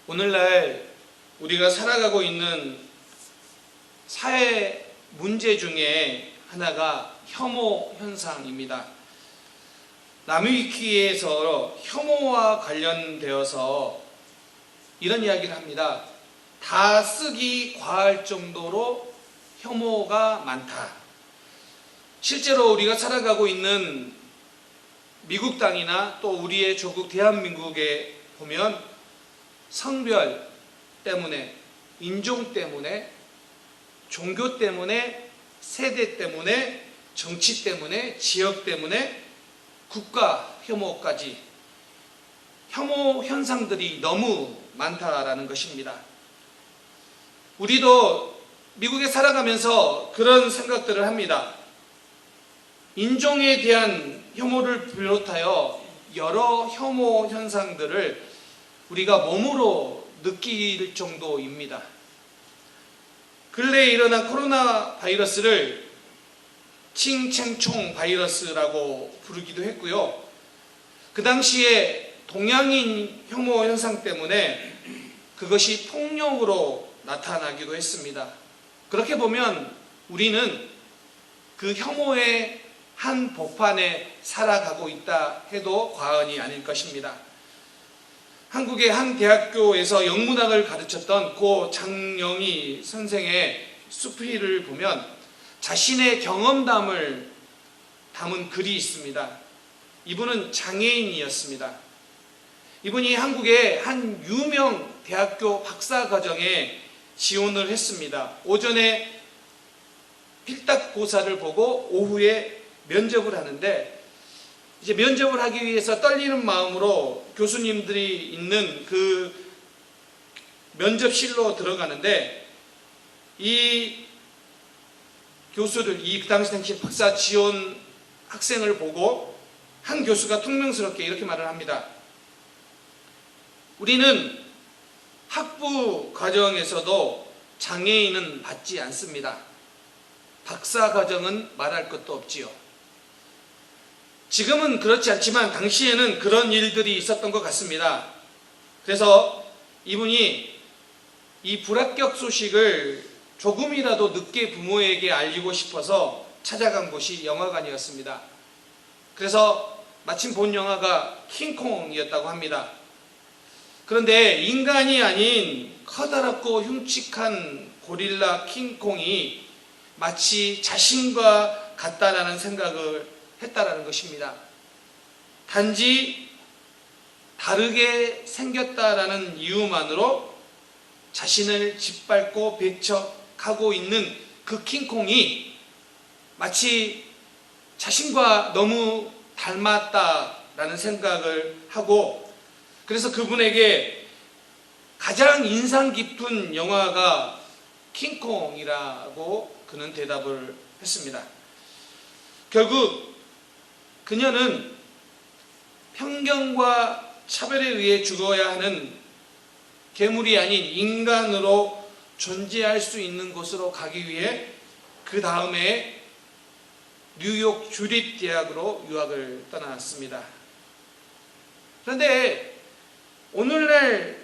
오늘날 우리가 살아가고 있는 사회 문제 중에 하나가 혐오 현상입니다. 남위키에서 혐오와 관련되어서 이런 이야기를 합니다. 다 쓰기 과할 정도로 혐오가 많다. 실제로 우리가 살아가고 있는 미국 땅이나 또 우리의 조국 대한민국에 보면 성별 때문에, 인종 때문에, 종교 때문에, 세대 때문에, 정치 때문에, 지역 때문에, 국가 혐오까지 혐오 현상들이 너무 많다라는 것입니다. 우리도 미국에 살아가면서 그런 생각들을 합니다. 인종에 대한 혐오를 비롯하여 여러 혐오 현상들을 우리가 몸으로 느낄 정도입니다. 근래에 일어난 코로나 바이러스를 칭챙총 바이러스라고 부르기도 했고요. 그 당시에 동양인 혐오 현상 때문에 그것이 폭력으로 나타나기도 했습니다. 그렇게 보면 우리는 그 혐오의 한 복판에 살아가고 있다 해도 과언이 아닐 것입니다. 한국의 한 대학교에서 영문학을 가르쳤던 고 장영희 선생의 수필을 보면 자신의 경험담을 담은 글이 있습니다. 이분은 장애인이었습니다. 이분이 한국의 한 유명 대학교 박사과정에 지원을 했습니다. 오전에 필딱고사를 보고 오후에 면접을 하는데, 이제 면접을 하기 위해서 떨리는 마음으로 교수님들이 있는 그 면접실로 들어가는데, 이 교수를, 그 당시 박사 지원 학생을 보고 한 교수가 퉁명스럽게 이렇게 말을 합니다. 우리는 학부 과정에서도 장애인은 받지 않습니다. 박사 과정은 말할 것도 없지요. 지금은 그렇지 않지만 당시에는 그런 일들이 있었던 것 같습니다. 그래서 이분이 이 불합격 소식을 조금이라도 늦게 부모에게 알리고 싶어서 찾아간 곳이 영화관이었습니다. 그래서 마침 본 영화가 킹콩이었다고 합니다. 그런데 인간이 아닌 커다랗고 흉측한 고릴라 킹콩이 마치 자신과 같다라는 생각을 했다라는 것입니다. 단지 다르게 생겼다라는 이유만으로 자신을 짓밟고 배척하고 있는 그 킹콩이 마치 자신과 너무 닮았다라는 생각을 하고, 그래서 그분에게 가장 인상 깊은 영화가 킹콩이라고 그는 대답을 했습니다. 결국 그녀는 편견과 차별에 의해 죽어야 하는 괴물이 아닌 인간으로 존재할 수 있는 곳으로 가기 위해 그 다음에 뉴욕 주립대학으로 유학을 떠났습니다. 그런데 오늘날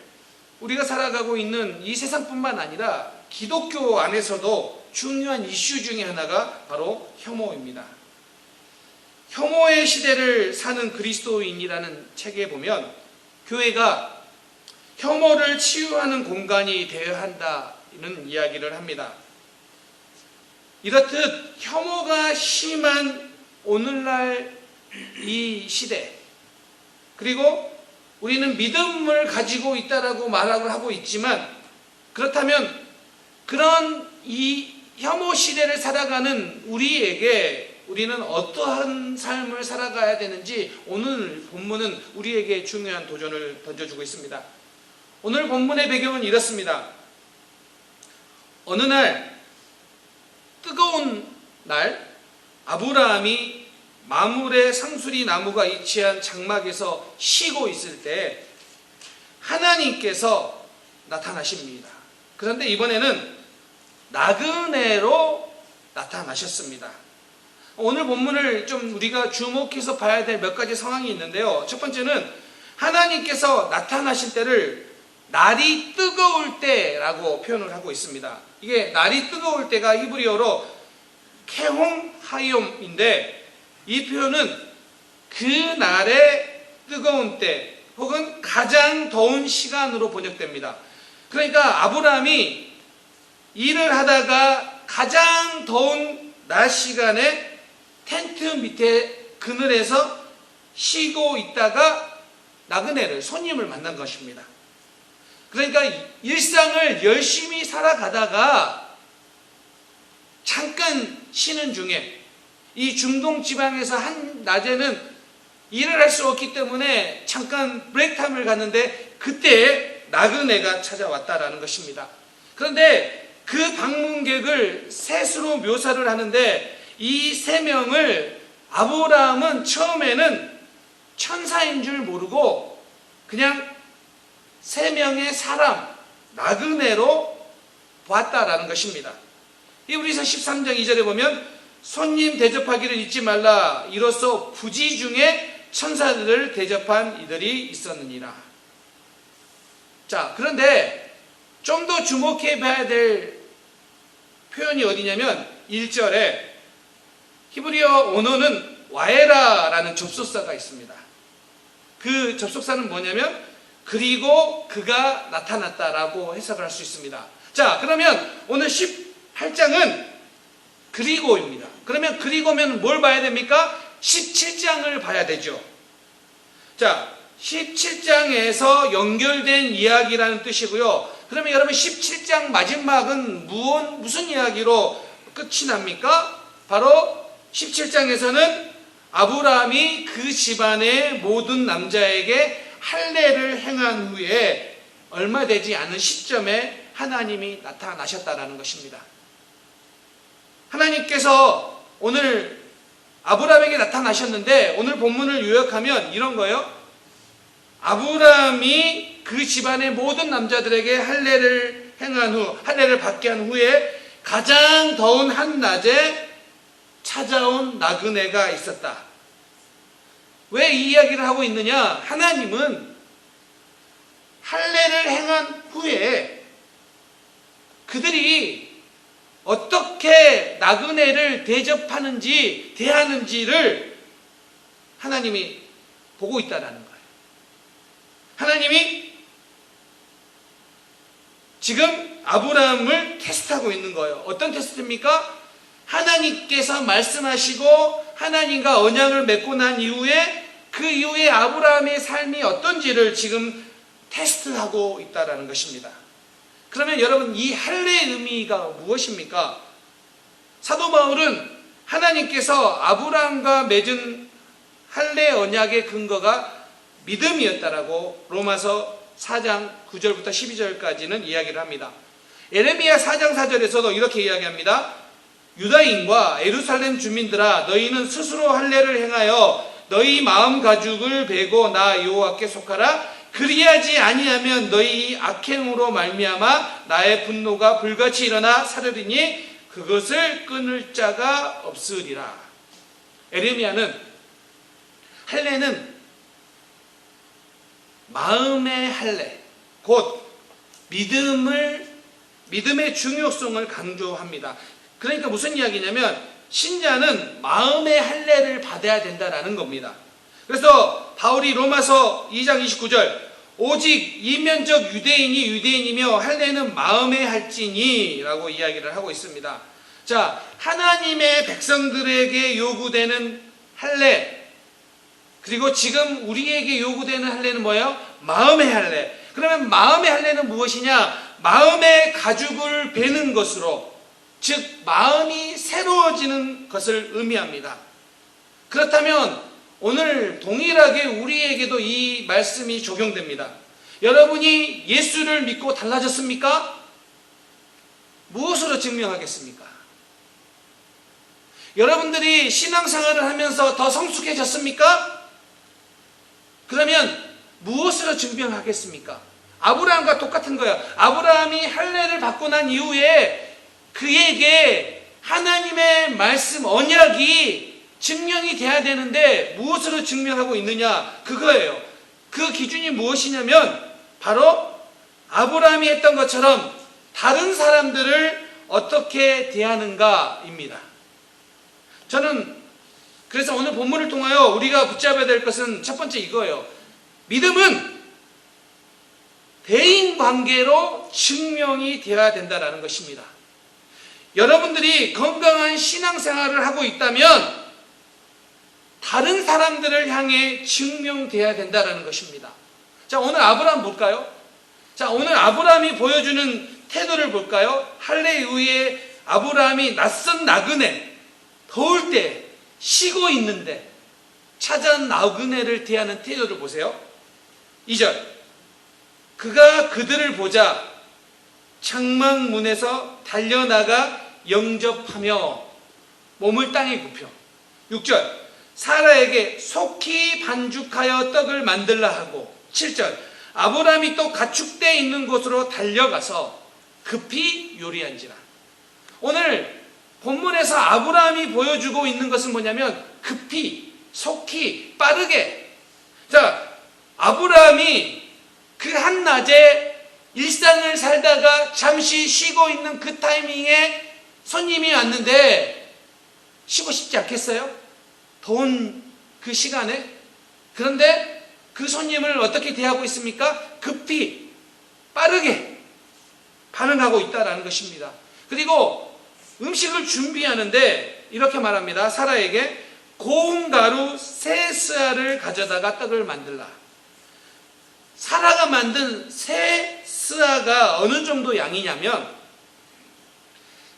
우리가 살아가고 있는 이 세상뿐만 아니라 기독교 안에서도 중요한 이슈 중에 하나가 바로 혐오입니다. 혐오의 시대를 사는 그리스도인이라는 책에 보면 교회가 혐오를 치유하는 공간이 되어야 한다는 이야기를 합니다. 이렇듯 혐오가 심한 오늘날 이 시대, 그리고 우리는 믿음을 가지고 있다라고 말을 하고 있지만, 그렇다면 그런 이 혐오 시대를 살아가는 우리는 어떠한 삶을 살아가야 되는지 오늘 본문은 우리에게 중요한 도전을 던져주고 있습니다. 오늘 본문의 배경은 이렇습니다. 어느 날, 뜨거운 날, 아브라함이 마므레 상수리 나무가 위치한 장막에서 쉬고 있을 때 하나님께서 나타나십니다. 그런데 이번에는 나그네로 나타나셨습니다. 오늘 본문을 좀 우리가 주목해서 봐야 될 몇 가지 상황이 있는데요. 첫 번째는 하나님께서 나타나실 때를 날이 뜨거울 때라고 표현을 하고 있습니다. 이게 날이 뜨거울 때가 히브리어로 케홍 하욤인데, 이 표현은 그 날의 뜨거운 때 혹은 가장 더운 시간으로 번역됩니다. 그러니까 아브라함이 일을 하다가 가장 더운 낮 시간에 텐트 밑에 그늘에서 쉬고 있다가 나그네를, 손님을 만난 것입니다. 그러니까 일상을 열심히 살아가다가 잠깐 쉬는 중에, 이 중동 지방에서 한 낮에는 일을 할 수 없기 때문에 잠깐 브레이크 타임을 갔는데 그때 나그네가 찾아왔다라는 것입니다. 그런데 그 방문객을 셋으로 묘사를 하는데, 이 세 명을 아브라함은 처음에는 천사인 줄 모르고 그냥 세 명의 사람, 나그네로 보았다라는 것입니다. 히브리서 13장 2절에 보면 손님 대접하기를 잊지 말라, 이로써 부지 중에 천사들을 대접한 이들이 있었느니라. 자, 그런데 좀 더 주목해 봐야 될 표현이 어디냐면 1절에 히브리어 언어는 와에라라는 접속사가 있습니다. 그 접속사는 뭐냐면 그리고 그가 나타났다라고 해석을 할 수 있습니다. 자, 그러면 오늘 18장은 그리고입니다. 그러면 그리고면 뭘 봐야 됩니까? 17장을 봐야 되죠. 자, 17장에서 연결된 이야기라는 뜻이고요. 그러면 여러분 17장 마지막은 무슨 이야기로 끝이 납니까? 바로 17장에서는 아브라함이 그 집안의 모든 남자에게 할례를 행한 후에 얼마 되지 않은 시점에 하나님이 나타나셨다라는 것입니다. 하나님께서 오늘 아브라함에게 나타나셨는데, 오늘 본문을 요약하면 이런 거예요. 아브라함이 그 집안의 모든 남자들에게 할례를 행한 후, 할례를 받게 한 후에 가장 더운 한낮에 찾아온 나그네가 있었다. 왜 이 이야기를 하고 있느냐? 하나님은 할례를 행한 후에 그들이 어떻게 나그네를 대하는지를 하나님이 보고 있다는 거예요. 하나님이 지금 아브라함을 테스트하고 있는 거예요. 어떤 테스트입니까? 하나님께서 말씀하시고 하나님과 언약을 맺고 난 이후에 그 이후에 아브라함의 삶이 어떤지를 지금 테스트하고 있다는 것입니다. 그러면 여러분, 이 할례의 의미가 무엇입니까? 사도 바울은 하나님께서 아브라함과 맺은 할례 언약의 근거가 믿음이었다라고 로마서 4장 9절부터 12절까지는 이야기를 합니다. 예레미야 4장 4절에서도 이렇게 이야기합니다. 유다인과 예루살렘 주민들아, 너희는 스스로 할례를 행하여 너희 마음 가죽을 베고 나 여호와께 속하라. 그리하지 아니하면 너희 악행으로 말미암아 나의 분노가 불같이 일어나 사르리니 그것을 끊을 자가 없으리라. 예레미야는 할례는 마음의 할례, 곧 믿음의 중요성을 강조합니다. 그러니까 무슨 이야기냐면 신자는 마음의 할례를 받아야 된다라는 겁니다. 그래서 바울이 로마서 2장 29절, 오직 이면적 유대인이 유대인이며 할례는 마음에 할지니 라고 이야기를 하고 있습니다. 자, 하나님의 백성들에게 요구되는 할례, 그리고 지금 우리에게 요구되는 할례는 뭐예요? 마음의 할례. 그러면 마음의 할례는 무엇이냐? 마음의 가죽을 베는 것으로, 즉 마음이 새로워지는 것을 의미합니다. 그렇다면 오늘 동일하게 우리에게도 이 말씀이 적용됩니다. 여러분이 예수를 믿고 달라졌습니까? 무엇으로 증명하겠습니까? 여러분들이 신앙생활을 하면서 더 성숙해졌습니까? 그러면 무엇으로 증명하겠습니까? 아브라함과 똑같은 거예요. 아브라함이 할례를 받고 난 이후에 그에게 하나님의 말씀, 언약이 증명이 돼야 되는데 무엇으로 증명하고 있느냐? 그거예요. 그 기준이 무엇이냐면 바로 아브라함이 했던 것처럼 다른 사람들을 어떻게 대하는가입니다. 저는 그래서 오늘 본문을 통하여 우리가 붙잡아야 될 것은 첫 번째 이거예요. 믿음은 대인관계로 증명이 되어야 된다는 것입니다. 여러분들이 건강한 신앙생활을 하고 있다면 다른 사람들을 향해 증명되어야 된다는 것입니다. 자, 오늘 아브라함 볼까요? 자, 오늘 아브라함이 보여주는 태도를 볼까요? 할례이후에 아브라함이 낯선 나그네, 더울 때 쉬고 있는데 찾아온 나그네를 대하는 태도를 보세요. 2절, 그가 그들을 보자 창막문에서 달려나가 영접하며 몸을 땅에 굽혀. 6절, 사라에게 속히 반죽하여 떡을 만들라 하고. 7절, 아브라함이 또 가축대 있는 곳으로 달려가서 급히 요리한지라. 오늘 본문에서 아브라함이 보여주고 있는 것은 뭐냐면 급히, 속히, 빠르게. 자, 아브라함이 그 한낮에 일상을 살다가 잠시 쉬고 있는 그 타이밍에 손님이 왔는데 쉬고 싶지 않겠어요? 더운 그 시간에. 그런데 그 손님을 어떻게 대하고 있습니까? 급히, 빠르게 반응하고 있다는 것입니다. 그리고 음식을 준비하는데 이렇게 말합니다. 사라에게 고운 가루 3스아를 가져다가 떡을 만들라. 사라가 만든 3스아가 어느 정도 양이냐면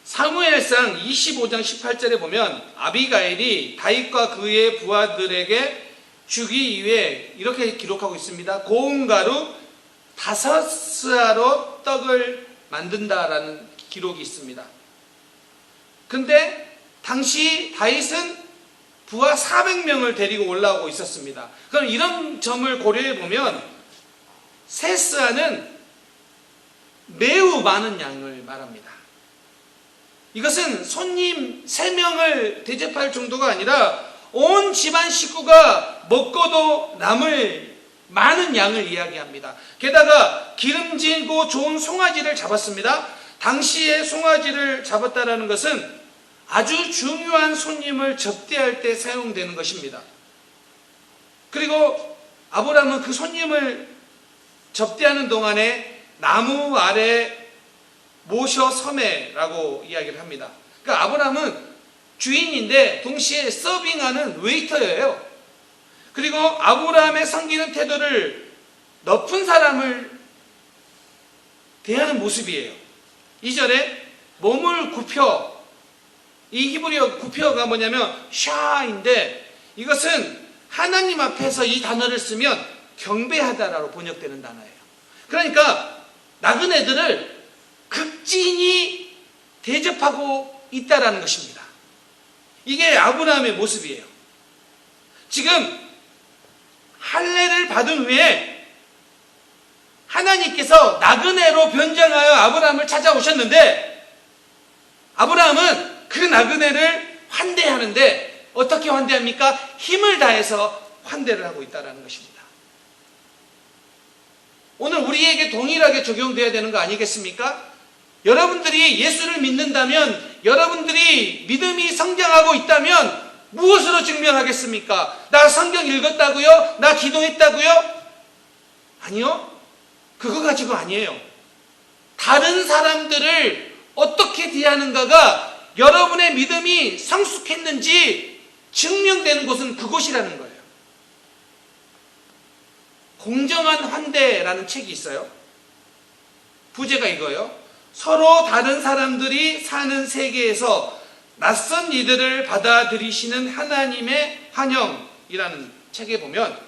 사무엘상 25장 18절에 보면 아비가일이 다윗과 그의 부하들에게 주기 위해 이렇게 기록하고 있습니다. 고운 가루 5스아로 떡을 만든다라는 기록이 있습니다. 근데 당시 다윗은 부하 400명을 데리고 올라오고 있었습니다. 그럼 이런 점을 고려해 보면 3스아는 매우 많은 양을 말합니다. 이것은 손님 3명을 대접할 정도가 아니라 온 집안 식구가 먹고도 남을 많은 양을 이야기합니다. 게다가 기름지고 좋은 송아지를 잡았습니다. 당시에 송아지를 잡았다는 것은 아주 중요한 손님을 접대할 때 사용되는 것입니다. 그리고 아브라함은 그 손님을 접대하는 동안에 나무 아래 모셔 섬에라고 이야기를 합니다. 그러니까 아브라함은 주인인데 동시에 서빙하는 웨이터예요. 그리고 아브라함의 섬기는 태도를 높은 사람을 대하는 모습이에요. 2절에 몸을 굽혀, 이 히브리어 굽혀가 뭐냐면 샤인데 이것은 하나님 앞에서 이 단어를 쓰면 경배하다라고 번역되는 단어예요. 그러니까 나그네들을 극진히 대접하고 있다라는 것입니다. 이게 아브라함의 모습이에요. 지금 할례를 받은 후에 하나님께서 나그네로 변장하여 아브라함을 찾아오셨는데 아브라함은 그 나그네를 환대하는데 어떻게 환대합니까? 힘을 다해서 환대를 하고 있다는 것입니다. 오늘 우리에게 동일하게 적용되어야 되는 거 아니겠습니까? 여러분들이 예수를 믿는다면, 여러분들이 믿음이 성장하고 있다면 무엇으로 증명하겠습니까? 나 성경 읽었다고요? 나 기도했다고요? 아니요. 그거 가지고 아니에요. 다른 사람들을 어떻게 대하는가가 여러분의 믿음이 성숙했는지 증명되는 곳은 그곳이라는 거예요. 공정한 환대라는 책이 있어요. 부제가 이거예요. 서로 다른 사람들이 사는 세계에서 낯선 이들을 받아들이시는 하나님의 환영이라는 책에 보면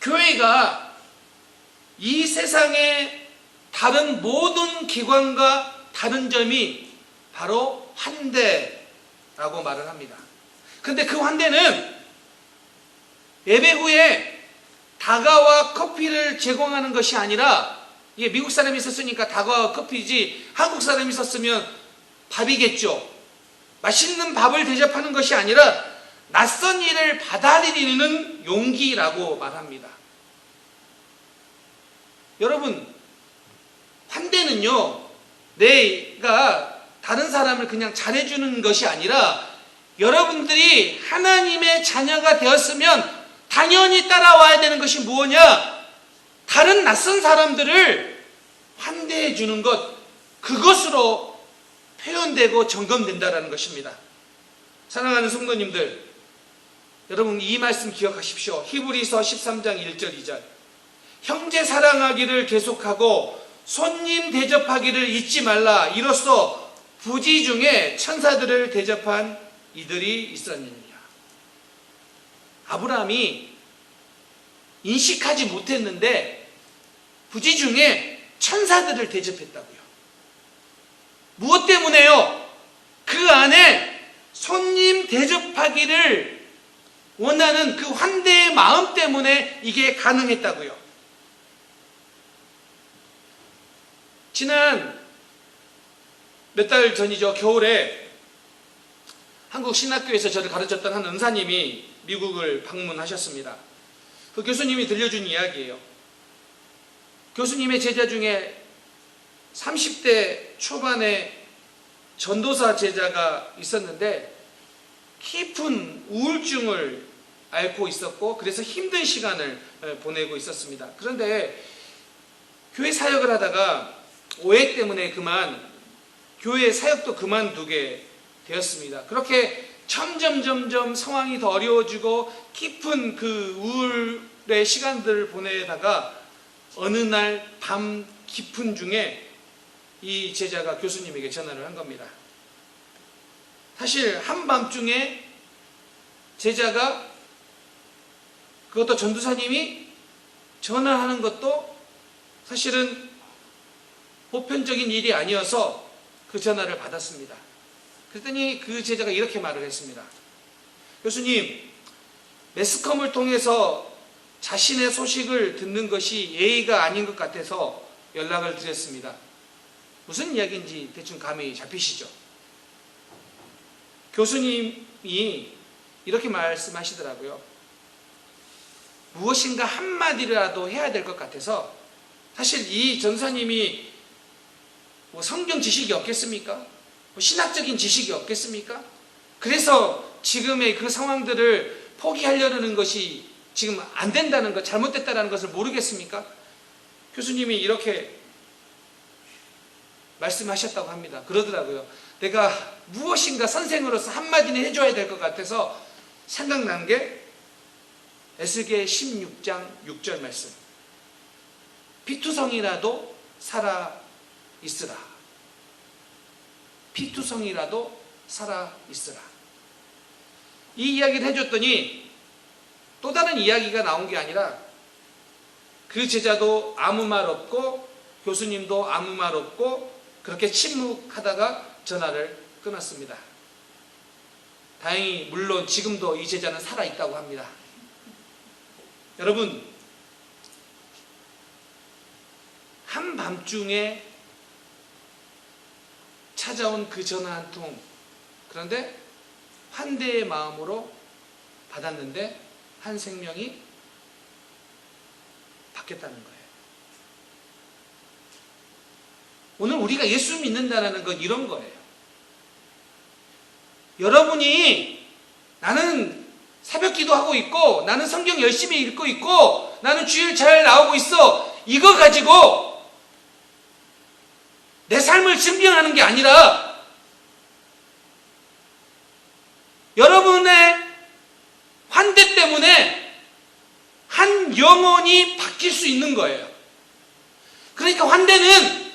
교회가 이 세상의 다른 모든 기관과 다른 점이 바로 환대라고 말을 합니다. 근데 그 환대는 예배 후에 다가와 커피를 제공하는 것이 아니라, 이게 미국 사람이 있었으니까 다가와 커피지 한국 사람이 있었으면 밥이겠죠. 맛있는 밥을 대접하는 것이 아니라 낯선 일을 받아들이는 용기라고 말합니다. 여러분, 환대는요, 내가 다른 사람을 그냥 잘해주는 것이 아니라 여러분들이 하나님의 자녀가 되었으면 당연히 따라와야 되는 것이 무엇이냐? 다른 낯선 사람들을 환대해 주는 것, 그것으로 표현되고 점검된다는 것입니다. 사랑하는 성도님들, 여러분 이 말씀 기억하십시오. 히브리서 13장 1절 2절. 형제 사랑하기를 계속하고 손님 대접하기를 잊지 말라. 이로써 부지 중에 천사들을 대접한 이들이 있었느니라. 아브라함이 인식하지 못했는데 부지 중에 천사들을 대접했다고요. 무엇 때문에요? 그 안에 손님 대접하기를 원하는 그 환대의 마음 때문에 이게 가능했다고요. 지난 몇 달 전이죠. 겨울에 한국 신학교에서 저를 가르쳤던 한 은사님이 미국을 방문하셨습니다. 그 교수님이 들려준 이야기예요. 교수님의 제자 중에 30대 초반에 전도사 제자가 있었는데 깊은 우울증을 앓고 있었고 그래서 힘든 시간을 보내고 있었습니다. 그런데 교회 사역을 하다가 오해 때문에 교회 사역도 그만두게 되었습니다. 그렇게 점점 상황이 더 어려워지고 깊은 그 우울의 시간들을 보내다가 어느 날 밤 깊은 중에 이 제자가 교수님에게 전화를 한 겁니다. 사실 한밤중에 제자가, 그것도 전도사님이 전화하는 것도 사실은 보편적인 일이 아니어서 그 전화를 받았습니다. 그랬더니 그 제자가 이렇게 말을 했습니다. 교수님, 매스컴을 통해서 자신의 소식을 듣는 것이 예의가 아닌 것 같아서 연락을 드렸습니다. 무슨 이야기인지 대충 감이 잡히시죠? 교수님이 이렇게 말씀하시더라고요. 무엇인가 한마디라도 해야 될 것 같아서, 사실 이 전사님이 뭐 성경 지식이 없겠습니까? 뭐 신학적인 지식이 없겠습니까? 그래서 지금의 그 상황들을 포기하려는 것이 지금 안 된다는 것, 잘못됐다는 것을 모르겠습니까? 교수님이 이렇게 말씀하셨다고 합니다. 그러더라고요. 내가 무엇인가 선생으로서 한마디는 해줘야 될 것 같아서 생각난 게 에스겔 16장 6절 말씀. 피투성이라도 살아 있으라. 피투성이라도 살아 있으라. 이 이야기를 해줬더니 또 다른 이야기가 나온 게 아니라 그 제자도 아무 말 없고 교수님도 아무 말 없고 그렇게 침묵하다가 전화를 끊었습니다. 다행히 물론 지금도 이 제자는 살아있다고 합니다. 여러분, 한밤중에 찾아온 그 전화 한 통, 그런데 환대의 마음으로 받았는데 한 생명이 바뀌었다는 거예요. 오늘 우리가 예수 믿는다는 건 이런 거예요. 여러분이 나는 새벽 기도하고 있고 나는 성경 열심히 읽고 있고 나는 주일 잘 나오고 있어, 이거 가지고 내 삶을 증명하는 게 아니라 여러분의 환대 때문에 한 영혼이 바뀔 수 있는 거예요. 그러니까 환대는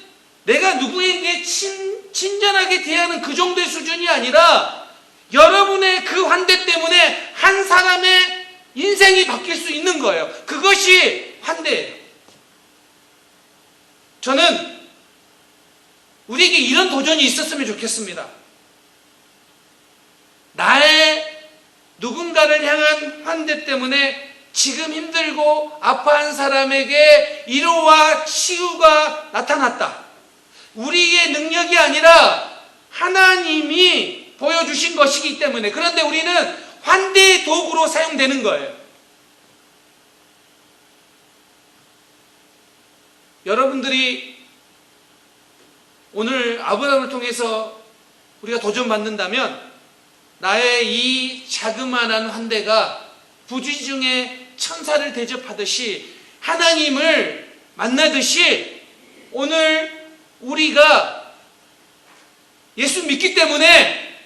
내가 누구에게 친절하게 대하는 그 정도의 수준이 아니라 여러분의 그 환대 때문에 한 사람의 인생이 바뀔 수 있는 거예요. 그것이 환대예요. 저는 우리에게 이런 도전이 있었으면 좋겠습니다. 나의 누군가를 향한 환대 때문에 지금 힘들고 아파한 사람에게 위로와 치유가 나타났다. 우리의 능력이 아니라 하나님이 보여주신 것이기 때문에. 그런데 우리는 환대의 도구로 사용되는 거예요. 여러분들이 오늘 아브라함을 통해서 우리가 도전받는다면 나의 이 자그마한 환대가 부지중에 천사를 대접하듯이 하나님을 만나듯이 오늘 우리가 예수 믿기 때문에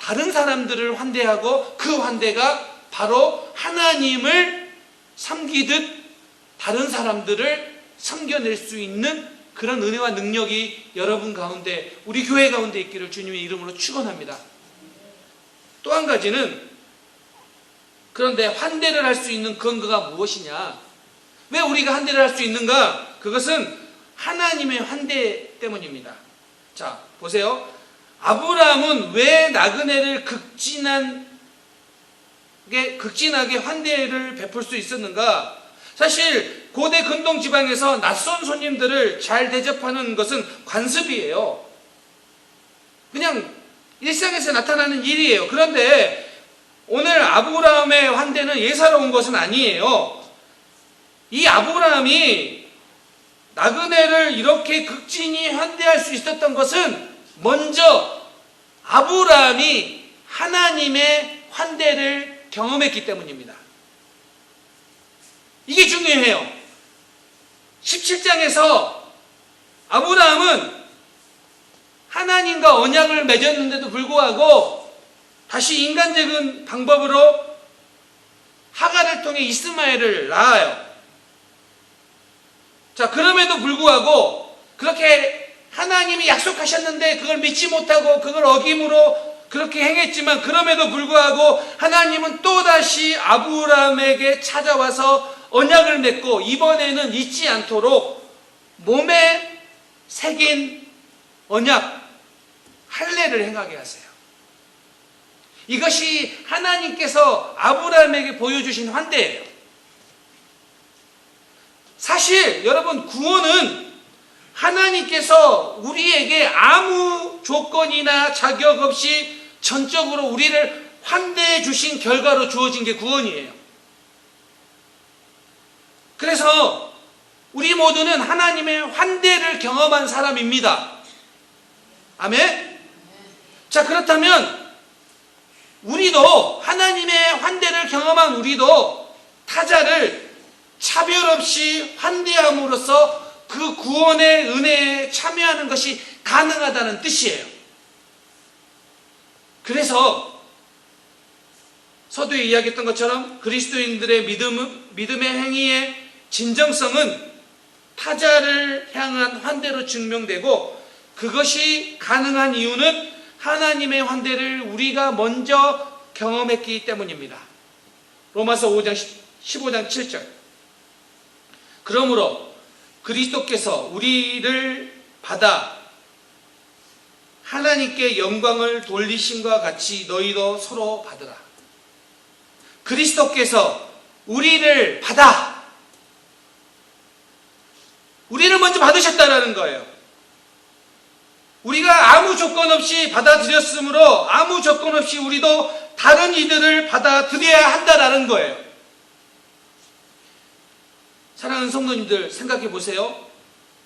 다른 사람들을 환대하고 그 환대가 바로 하나님을 섬기듯 다른 사람들을 섬겨낼 수 있는 그런 은혜와 능력이 여러분 가운데, 우리 교회 가운데 있기를 주님의 이름으로 축원합니다. 또 한 가지는, 그런데 환대를 할 수 있는 근거가 무엇이냐? 왜 우리가 환대를 할 수 있는가? 그것은 하나님의 환대 때문입니다. 자, 보세요. 아브라함은 왜 나그네를 극진하게 환대를 베풀 수 있었는가? 사실 고대 근동 지방에서 낯선 손님들을 잘 대접하는 것은 관습이에요. 그냥 일상에서 나타나는 일이에요. 그런데 오늘 아브라함의 환대는 예사로운 것은 아니에요. 이 아브라함이 나그네를 이렇게 극진히 환대할 수 있었던 것은 먼저 아브라함이 하나님의 환대를 경험했기 때문입니다. 이게 중요해요. 17장에서 아브라함은 하나님과 언약을 맺었는데도 불구하고 다시 인간적인 방법으로 하갈을 통해 이스마엘을 낳아요. 자, 그럼에도 불구하고 그렇게 하나님이 약속하셨는데 그걸 믿지 못하고 그걸 어김으로 그렇게 행했지만, 그럼에도 불구하고 하나님은 또다시 아브라함에게 찾아와서 언약을 맺고 이번에는 잊지 않도록 몸에 새긴 언약 할례를 행하게 하세요. 이것이 하나님께서 아브라함에게 보여주신 환대예요. 사실 여러분, 구원은 하나님께서 우리에게 아무 조건이나 자격 없이 전적으로 우리를 환대해 주신 결과로 주어진 게 구원이에요. 그래서 우리 모두는 하나님의 환대를 경험한 사람입니다. 아멘? 자, 그렇다면 우리도 하나님의 환대를 경험한 우리도 타자를 차별 없이 환대함으로써 그 구원의 은혜에 참여하는 것이 가능하다는 뜻이에요. 그래서 서두에 이야기했던 것처럼 그리스도인들의 믿음의 행위의 진정성은 타자를 향한 환대로 증명되고, 그것이 가능한 이유는 하나님의 환대를 우리가 먼저 경험했기 때문입니다. 로마서 15장 7절. 그러므로 그리스도께서 우리를 받아 하나님께 영광을 돌리심과 같이 너희도 서로 받으라. 그리스도께서 우리를 받아, 우리를 먼저 받으셨다라는 거예요. 우리가 아무 조건 없이 받아들였으므로 아무 조건 없이 우리도 다른 이들을 받아들여야 한다라는 거예요. 사랑하는 성도님들, 생각해 보세요.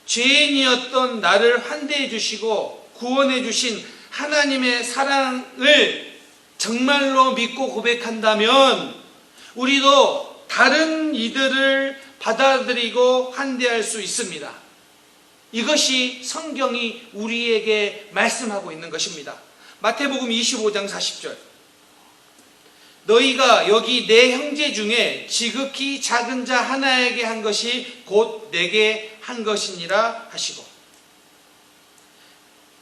죄인이었던 나를 환대해 주시고 구원해 주신 하나님의 사랑을 정말로 믿고 고백한다면 우리도 다른 이들을 받아들이고 환대할 수 있습니다. 이것이 성경이 우리에게 말씀하고 있는 것입니다. 마태복음 25장 40절. 너희가 여기 내 형제 중에 지극히 작은 자 하나에게 한 것이 곧 내게 한 것이니라 하시고,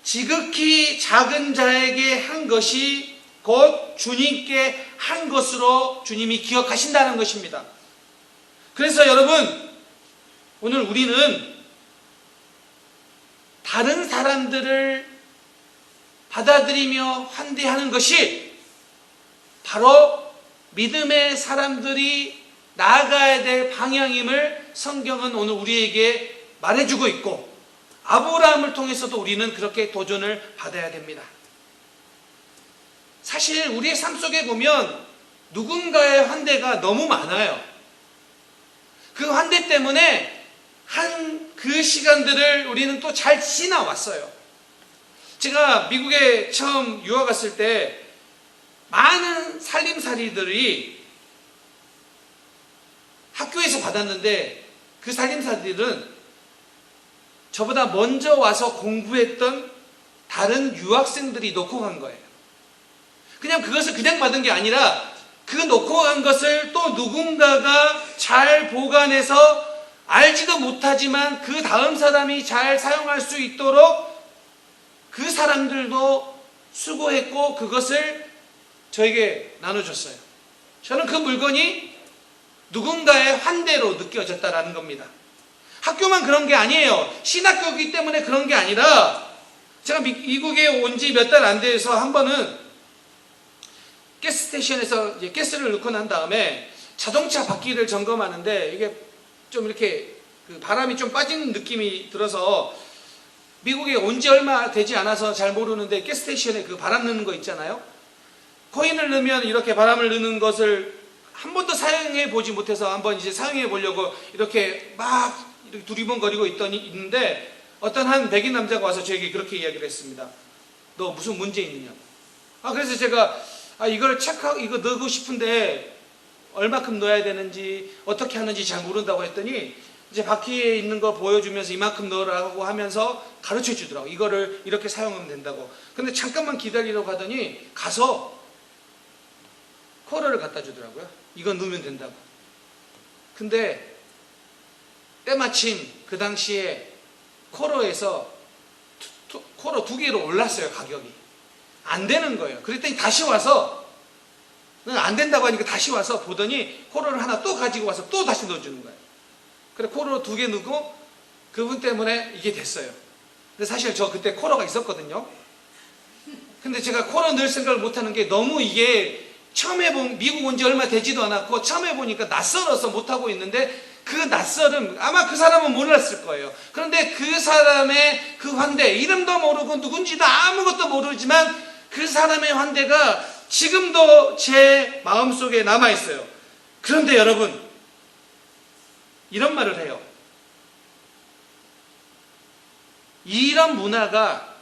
지극히 작은 자에게 한 것이 곧 주님께 한 것으로 주님이 기억하신다는 것입니다. 그래서 여러분, 오늘 우리는 다른 사람들을 받아들이며 환대하는 것이 바로 믿음의 사람들이 나아가야 될 방향임을 성경은 오늘 우리에게 말해주고 있고, 아브라함을 통해서도 우리는 그렇게 도전을 받아야 됩니다. 사실 우리의 삶 속에 보면 누군가의 환대가 너무 많아요. 그 환대 때문에 한 그 시간들을 우리는 또 잘 지나왔어요. 제가 미국에 처음 유학 갔을 때 많은 살림살이들이 학교에서 받았는데 그 살림살이들은 저보다 먼저 와서 공부했던 다른 유학생들이 놓고 간 거예요. 그냥 그것을 그냥 받은 게 아니라 그 놓고 간 것을 또 누군가가 잘 보관해서 알지도 못하지만 그 다음 사람이 잘 사용할 수 있도록 그 사람들도 수고했고 그것을 저에게 나눠줬어요. 저는 그 물건이 누군가의 환대로 느껴졌다라는 겁니다. 학교만 그런 게 아니에요. 신학교이기 때문에 그런 게 아니라 제가 미국에 온 지 몇 달 안 돼서 한 번은 가스스테이션에서 이제 가스를 넣고 난 다음에 자동차 바퀴를 점검하는데 이게 좀 이렇게 그 바람이 좀 빠지는 느낌이 들어서 미국에 온 지 얼마 되지 않아서 잘 모르는데 가스스테이션에 그 바람 넣는 거 있잖아요. 코인을 넣으면 이렇게 바람을 넣는 것을 한 번도 사용해 보지 못해서 한번 이제 사용해 보려고 이렇게 막 이렇게 두리번거리고 있는데 어떤 한 백인 남자가 와서 저에게 그렇게 이야기를 했습니다. 너 무슨 문제 있느냐고. 그래서 제가 이걸 이거 넣고 싶은데 얼마큼 넣어야 되는지 어떻게 하는지 잘 모른다고 했더니 이제 바퀴에 있는 거 보여주면서 이만큼 넣으라고 하면서 가르쳐 주더라고. 이거를 이렇게 사용하면 된다고. 근데 잠깐만 기다리려고 하더니 가서 쿼러를 갖다 주더라고요. 이거 넣으면 된다고. 근데 때마침 그 당시에 쿼러에서 쿼러 2개로 올랐어요. 가격이. 안 되는 거예요. 그랬더니 다시 와서 안 된다고 하니까 다시 와서 보더니 쿼러를 하나 또 가지고 와서 또 다시 넣어주는 거예요. 그래 쿼러 2개 넣고 그분 때문에 이게 됐어요. 근데 사실 저 그때 쿼러가 있었거든요. 근데 제가 쿼러 넣을 생각을 못하는 게 너무 이게 처음 해본 미국 온 지 얼마 되지도 않았고 처음 해보니까 낯설어서 못하고 있는데 그 낯설음 아마 그 사람은 몰랐을 거예요. 그런데 그 사람의 그 환대 이름도 모르고 누군지도 아무것도 모르지만 그 사람의 환대가 지금도 제 마음속에 남아있어요. 그런데 여러분 이런 말을 해요. 이런 문화가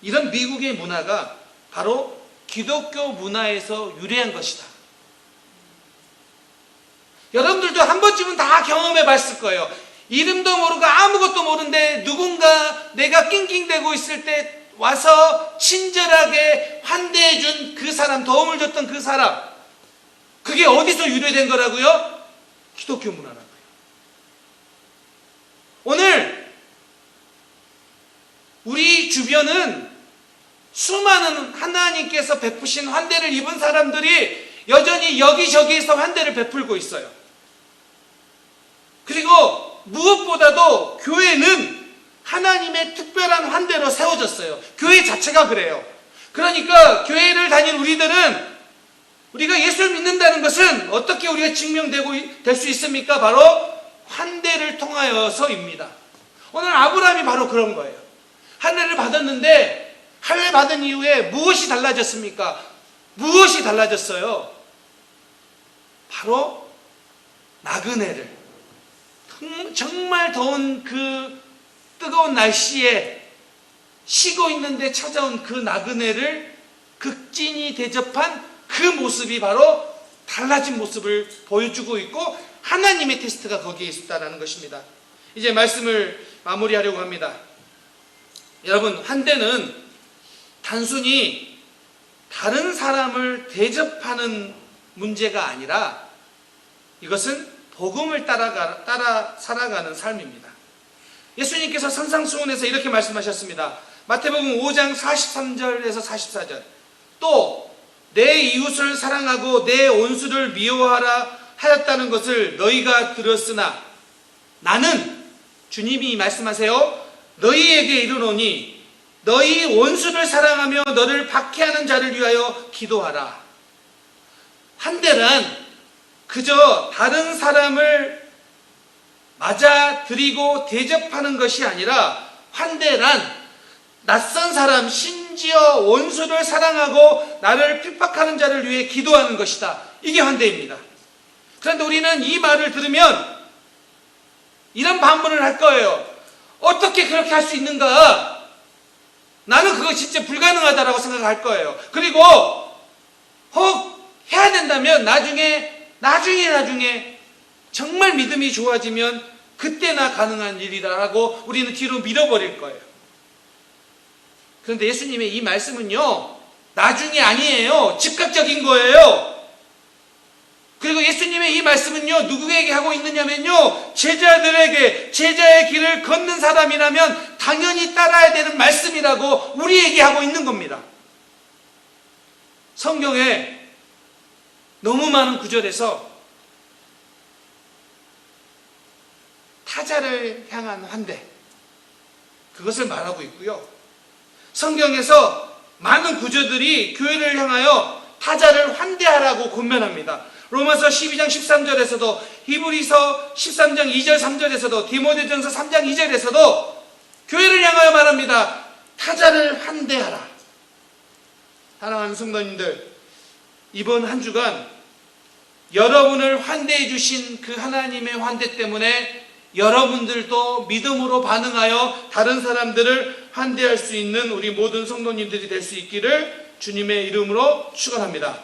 이런 미국의 문화가 바로 기독교 문화에서 유래한 것이다. 여러분들도 한 번쯤은 다 경험해 봤을 거예요. 이름도 모르고 아무것도 모르는데 누군가 내가 낑낑대고 있을 때 와서 친절하게 환대해 준 그 사람, 도움을 줬던 그 사람. 그게 어디서 유래된 거라고요? 기독교 문화라고요. 오늘 우리 주변은 수많은 하나님께서 베푸신 환대를 입은 사람들이 여전히 여기저기에서 환대를 베풀고 있어요. 그리고 무엇보다도 교회는 하나님의 특별한 환대로 세워졌어요. 교회 자체가 그래요. 그러니까 교회를 다닌 우리들은 우리가 예수를 믿는다는 것은 어떻게 우리가 증명되고 될 수 있습니까? 바로 환대를 통하여서입니다. 오늘 아브라함이 바로 그런 거예요. 할례를 받았는데 할례 받은 이후에 무엇이 달라졌습니까? 무엇이 달라졌어요? 바로 나그네를 정말 더운 그 뜨거운 날씨에 쉬고 있는데 찾아온 그 나그네를 극진히 대접한 그 모습이 바로 달라진 모습을 보여주고 있고 하나님의 테스트가 거기에 있다는 것입니다. 이제 말씀을 마무리하려고 합니다. 여러분, 환대는 단순히 다른 사람을 대접하는 문제가 아니라 이것은 복음을 따라 살아가는 삶입니다. 예수님께서 산상수훈에서 이렇게 말씀하셨습니다. 마태복음 5장 43절에서 44절. 또 내 이웃을 사랑하고 내 온수를 미워하라 하였다는 것을 너희가 들었으나 나는 주님이 말씀하세요. 너희에게 이르노니 너희 원수를 사랑하며 너를 박해하는 자를 위하여 기도하라. 환대란 그저 다른 사람을 맞아들이고 대접하는 것이 아니라 환대란 낯선 사람 심지어 원수를 사랑하고 나를 핍박하는 자를 위해 기도하는 것이다. 이게 환대입니다. 그런데 우리는 이 말을 들으면 이런 반문을 할 거예요. 어떻게 그렇게 할 수 있는가? 나는 그거 진짜 불가능하다라고 생각할 거예요. 그리고 혹 해야 된다면 나중에 정말 믿음이 좋아지면 그때나 가능한 일이다 하고 우리는 뒤로 밀어버릴 거예요. 그런데 예수님의 이 말씀은요, 나중에 아니에요. 즉각적인 거예요. 그리고 예수님의 이 말씀은요, 누구에게 하고 있느냐면요, 제자들에게, 제자의 길을 걷는 사람이라면 당연히 따라야 되는 말씀이라고 우리에게 하고 있는 겁니다. 성경에 너무 많은 구절에서 타자를 향한 환대, 그것을 말하고 있고요. 성경에서 많은 구절들이 교회를 향하여 타자를 환대하라고 권면합니다. 로마서 12장 13절에서도, 히브리서 13장 2절 3절에서도, 디모데전서 3장 2절에서도 교회를 향하여 말합니다. 타자를 환대하라. 사랑하는 성도님들, 이번 한 주간 여러분을 환대해 주신 그 하나님의 환대 때문에 여러분들도 믿음으로 반응하여 다른 사람들을 환대할 수 있는 우리 모든 성도님들이 될 수 있기를 주님의 이름으로 축원합니다.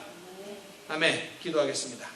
아멘. 기도하겠습니다.